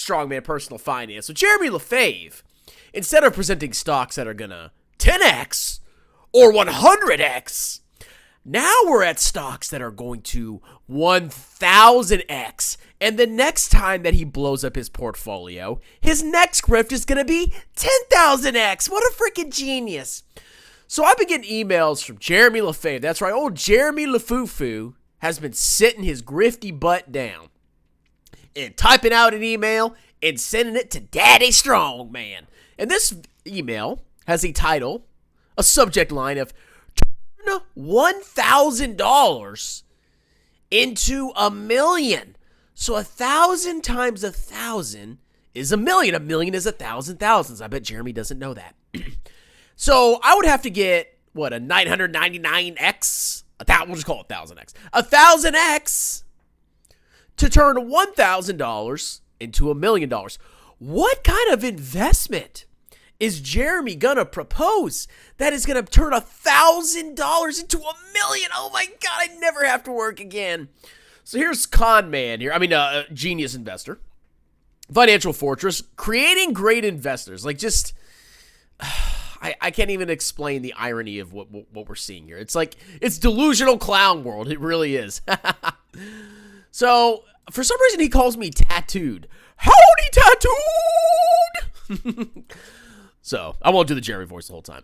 strongman personal finance. So Jeremy LeFebvre, instead of presenting stocks that are going to 10x or 100x, now we're at stocks that are going to 1,000x. And the next time that he blows up his portfolio, his next grift is going to be 10,000x. What a freaking genius. So I've been getting emails from Jeremy LeFebvre. That's right, old Jeremy LeFufu has been sitting his grifty butt down and typing out an email and sending it to Daddy Strongman. And this email has a title, a subject line of turn $1,000 into $1 million. So 1,000 times 1,000 is $1 million. $1 million is 1,000 thousands. I bet Jeremy doesn't know that. So I would have to get, a 999x? We'll just call it 1,000x. 1,000x to turn $1,000 into $1 million. What kind of investment is Jeremy gonna propose that is gonna turn $1,000 into $1 million? Oh my God, I never have to work again. So here's con man here. Genius investor, financial fortress, creating great investors. I can't even explain the irony of what we're seeing here. It's like, it's delusional clown world. It really is. So, for some reason, he calls me tattooed. Howdy, tattooed! So, I won't do the Jerry voice the whole time.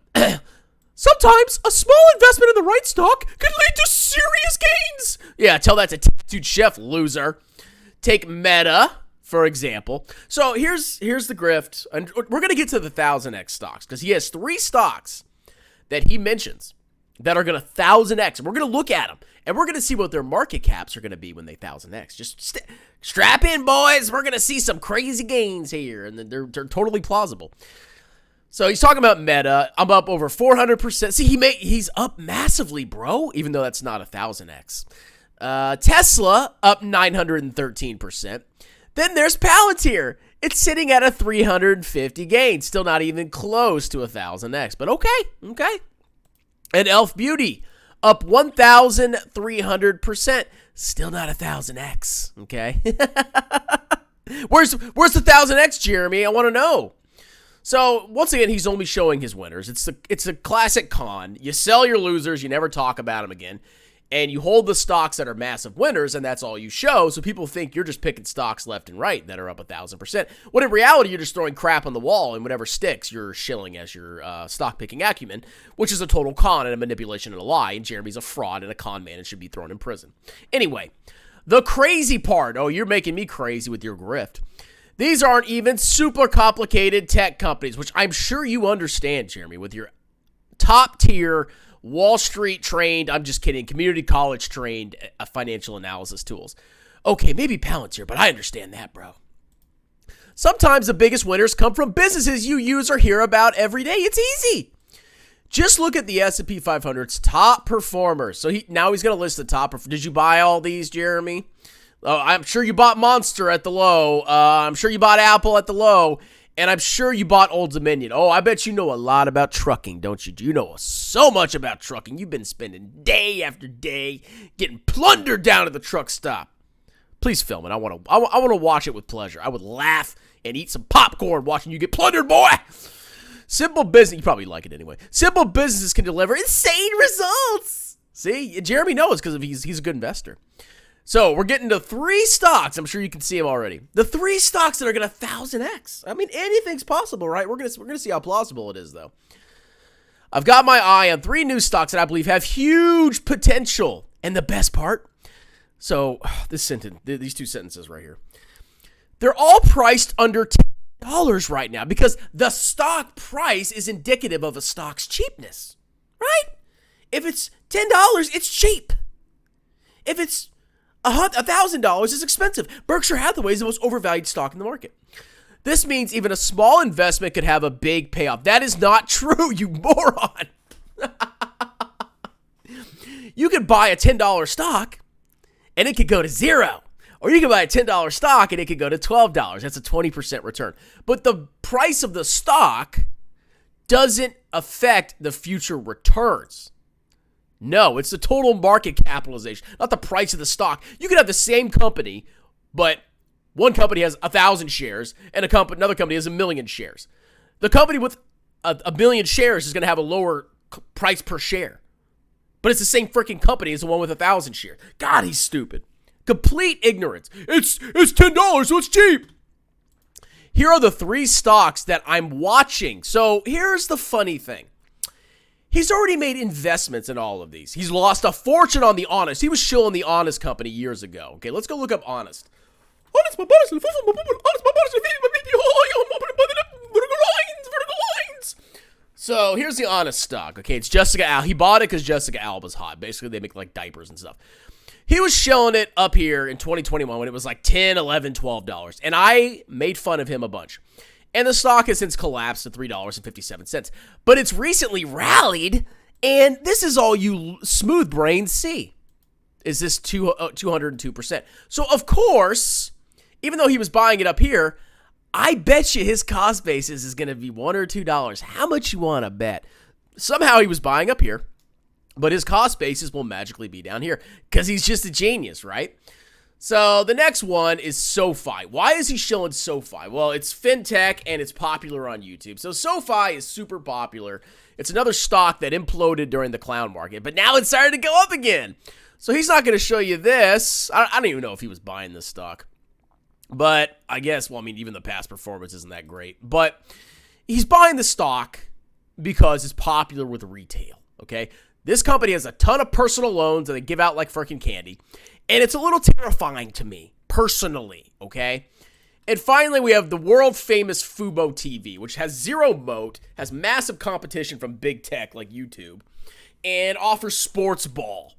Sometimes, a small investment in the right stock could lead to serious gains. Yeah, tell that to Tattooed Chef, loser. Take Meta, for example. So here's the grift, and we're going to get to the 1,000x stocks because he has 3 stocks that he mentions that are going to 1,000x, and we're going to look at them, and we're going to see what their market caps are going to be when they 1,000x. Just strap in, boys. We're going to see some crazy gains here, and they're totally plausible. So he's talking about Meta. I'm up over 400%. See, he's up massively, bro, even though that's not 1,000x. Tesla up 913%. Then there's Palantir. It's sitting at a 350 gain. Still not even close to 1,000x, but okay. And Elf Beauty up 1,300%. Still not 1,000x, okay? Where's the 1,000x, Jeremy? I want to know. So, once again, he's only showing his winners. It's a classic con. You sell your losers, you never talk about them again. And you hold the stocks that are massive winners, and that's all you show, so people think you're just picking stocks left and right that are up 1,000%. When in reality, you're just throwing crap on the wall, and whatever sticks, you're shilling as your stock-picking acumen, which is a total con and a manipulation and a lie, and Jeremy's a fraud and a con man and should be thrown in prison. Anyway, the crazy part, you're making me crazy with your grift. These aren't even super complicated tech companies, which I'm sure you understand, Jeremy, with your top-tier Wall Street trained, I'm just kidding, community college trained financial analysis tools. Okay, maybe Palantir, but I understand that, bro. Sometimes the biggest winners come from businesses you use or hear about every day. It's easy. Just look at the S&P 500's top performers. So now he's going to list the top. Did you buy all these, Jeremy? I'm sure you bought Monster at the low. I'm sure you bought Apple at the low. And I'm sure you bought Old Dominion. Oh, I bet you know a lot about trucking, don't you? You know so much about trucking. You've been spending day after day getting plundered down at the truck stop. Please film it. I want to watch it with pleasure. I would laugh and eat some popcorn watching you get plundered, boy. Simple business. You probably like it anyway. Simple businesses can deliver insane results. See, Jeremy knows because he's a good investor. So, we're getting to 3 stocks. I'm sure you can see them already. The 3 stocks that are going to 1,000x. I mean, anything's possible, right? We're going to see how plausible it is, though. I've got my eye on 3 new stocks that I believe have huge potential. And the best part, so these 2 sentences right here. They're all priced under $10 right now because the stock price is indicative of a stock's cheapness, right? If it's $10, it's cheap. If it's $1,000 is expensive. Berkshire Hathaway is the most overvalued stock in the market. This means even a small investment could have a big payoff. That is not true, you moron. You could buy a $10 stock and it could go to 0. Or you could buy a $10 stock and it could go to $12. That's a 20% return. But the price of the stock doesn't affect the future returns. No, it's the total market capitalization, not the price of the stock. You could have the same company, but One company has 1,000 shares, and another company has 1 million shares. The company with a million shares is going to have a lower price per share. But it's the same freaking company as the one with 1,000 shares. God, he's stupid. Complete ignorance. It's $10, so it's cheap. Here are the 3 stocks that I'm watching. So here's the funny thing. He's already made investments in all of these. He's lost a fortune on the Honest. He was shilling the Honest company years ago. Okay, let's go look up Honest. Vertical lines. So here's the Honest stock. Okay, it's Jessica Alba. He bought it because Jessica Alba's hot. Basically, they make like diapers and stuff. He was shilling it up here in 2021 when it was like $10, $11, $12. And I made fun of him a bunch. And the stock has since collapsed to $3.57. But it's recently rallied, and this is all you smooth brains see, is this 202%. So, of course, even though he was buying it up here, I bet you his cost basis is going to be $1 or $2. How much you want to bet? Somehow he was buying up here, but his cost basis will magically be down here because he's just a genius, right? So the next one is SoFi. Why is he shilling SoFi? Well, it's fintech and it's popular on YouTube. So SoFi is super popular. It's another stock that imploded during the clown market, but now it's starting to go up again. So he's not going to show you this. I don't even know if he was buying this stock. But I guess, well, I mean, even the past performance isn't that great. But he's buying the stock because it's popular with retail, okay? This company has a ton of personal loans that they give out like freaking candy. And it's a little terrifying to me, personally, okay? And finally, we have the world-famous Fubo TV, which has zero moat, has massive competition from big tech like YouTube, and offers sports ball.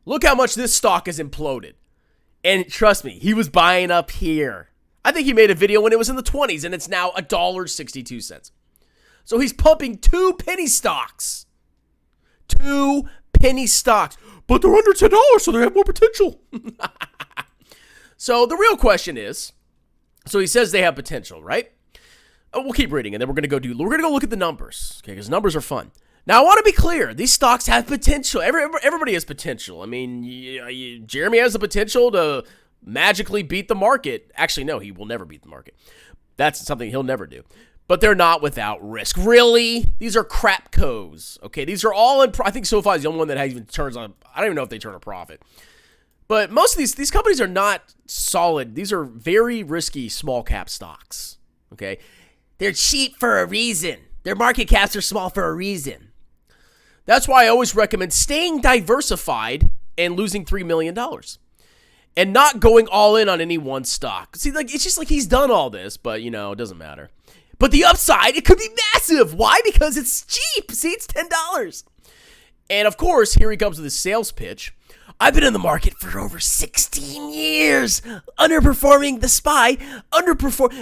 Look how much this stock has imploded. And trust me, he was buying up here. I think he made a video when it was in the 20s, and it's now $1.62. So he's pumping 2 penny stocks. 2 penny stocks. But they're under $10, so they have more potential. So the real question is, so he says they have potential, right? We'll keep reading, and then we're going to go look at the numbers, okay, because numbers are fun. Now, I want to be clear. These stocks have potential. Everybody has potential. I mean, Jeremy has the potential to magically beat the market. Actually, no, he will never beat the market. That's something he'll never do. But they're not without risk. Really? These are crapcos. Okay, these are all in. I think SoFi is the only one that even turns on. I don't even know if they turn a profit. But most of these companies are not solid. These are very risky small cap stocks. Okay, they're cheap for a reason. Their market caps are small for a reason. That's why I always recommend staying diversified and losing $3 million. And not going all in on any one stock. See, like it's just like he's done all this, but it doesn't matter. But the upside, it could be massive. Why? Because it's cheap. See, it's $10. And of course, here he comes with his sales pitch. I've been in the market for over 16 years, underperforming the SPY,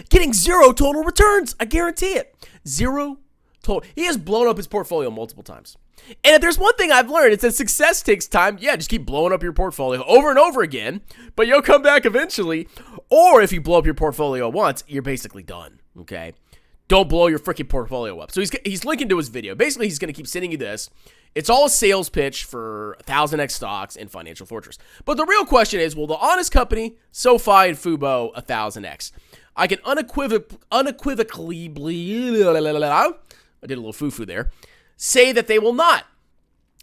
getting 0 total returns. I guarantee it. 0 total. He has blown up his portfolio multiple times. And if there's one thing I've learned, it's that success takes time. Yeah, just keep blowing up your portfolio over and over again, but you'll come back eventually. Or if you blow up your portfolio once, you're basically done, okay? Don't blow your freaking portfolio up. So he's linking to his video. Basically, he's going to keep sending you this. It's all a sales pitch for 1,000x stocks and Financial Fortress. But the real question is, will the Honest Company, SoFi, and Fubo 1,000x? I can unequivocally, I did a little foo-foo there, say that they will not.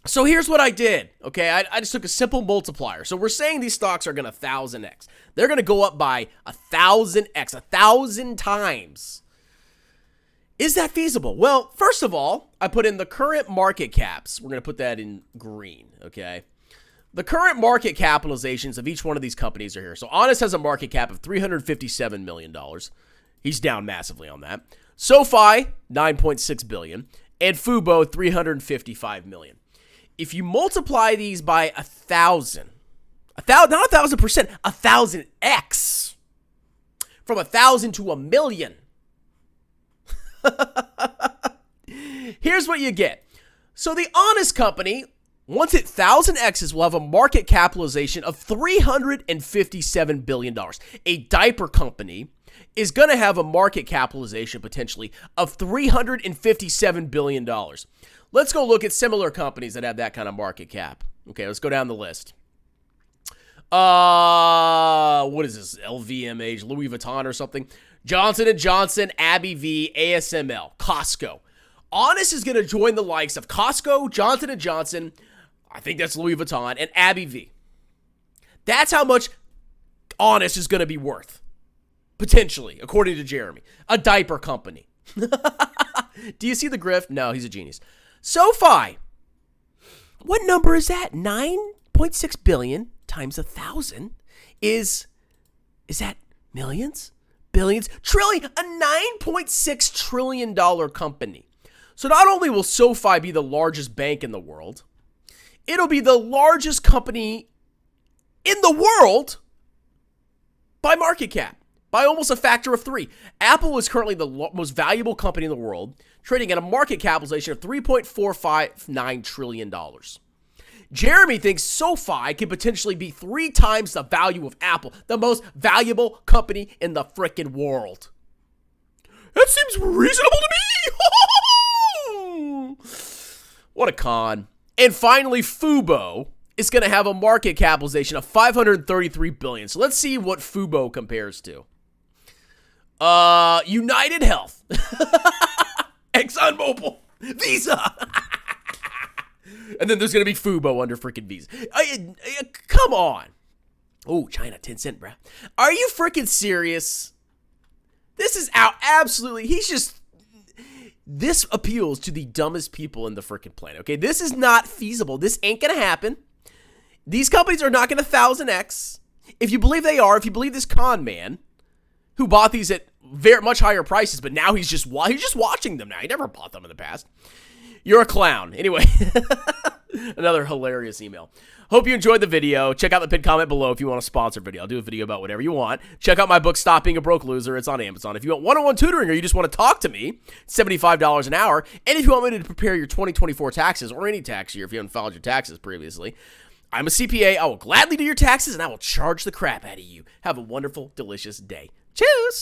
So here's what I did, okay? I just took a simple multiplier. So we're saying these stocks are going to 1,000x. They're going to go up by 1,000x, 1,000 times. Is that feasible? Well, first of all, I put in the current market caps. We're going to put that in green, okay? The current market capitalizations of each one of these companies are here. So Honest has a market cap of $357 million. He's down massively on that. SoFi, $9.6 billion. And Fubo, $355 million. If you multiply these by 1,000, not 1,000%, 1,000x, from 1,000 to 1,000,000, here's what you get. So the Honest Company, once it 1,000x's, will have a market capitalization of $357 billion. A diaper company is going to have a market capitalization potentially of $357 billion. Let's go look at similar companies that have that kind of market cap. Okay, let's go down the list. What is this? LVMH, Louis Vuitton or something? Johnson & Johnson, Abbey V, ASML, Costco. Honest is going to join the likes of Costco, Johnson & Johnson, I think that's Louis Vuitton, and Abbey V. That's how much Honest is going to be worth, potentially, according to Jeremy. A diaper company. Do you see the grift? No, he's a genius. SoFi. What number is that? 9.6 billion times 1,000 is that millions? Billions? Trillion? A $9.6 trillion company. So not only will SoFi be the largest bank in the world, it'll be the largest company in the world by market cap, by almost a factor of 3. Apple is currently the most valuable company in the world, trading at a market capitalization of $3.459 trillion. Jeremy thinks SoFi could potentially be 3 times the value of Apple, the most valuable company in the frickin' world. That seems reasonable to me. What a con. And finally, Fubo is going to have a market capitalization of $533 billion. So let's see what Fubo compares to. United Health, ExxonMobil, Visa, and then there's going to be Fubo under freaking Visa. Come on. Oh, China, 10 cent, bruh. Are you freaking serious? This is absolutely, this appeals to the dumbest people in the freaking planet, okay? This is not feasible. This ain't going to happen. These companies are not going to 1000x. If you believe they are, if you believe this con man who bought these at very much higher prices, but now he's just watching them now. He never bought them in the past. You're a clown. Anyway, another hilarious email. Hope you enjoyed the video. Check out the pinned comment below if you want a sponsored video. I'll do a video about whatever you want. Check out my book, Stop Being a Broke Loser. It's on Amazon. If you want one-on-one tutoring or you just want to talk to me, it's $75 an hour. And if you want me to prepare your 2024 taxes or any tax year if you haven't filed your taxes previously, I'm a CPA. I will gladly do your taxes and I will charge the crap out of you. Have a wonderful, delicious day. Cheers.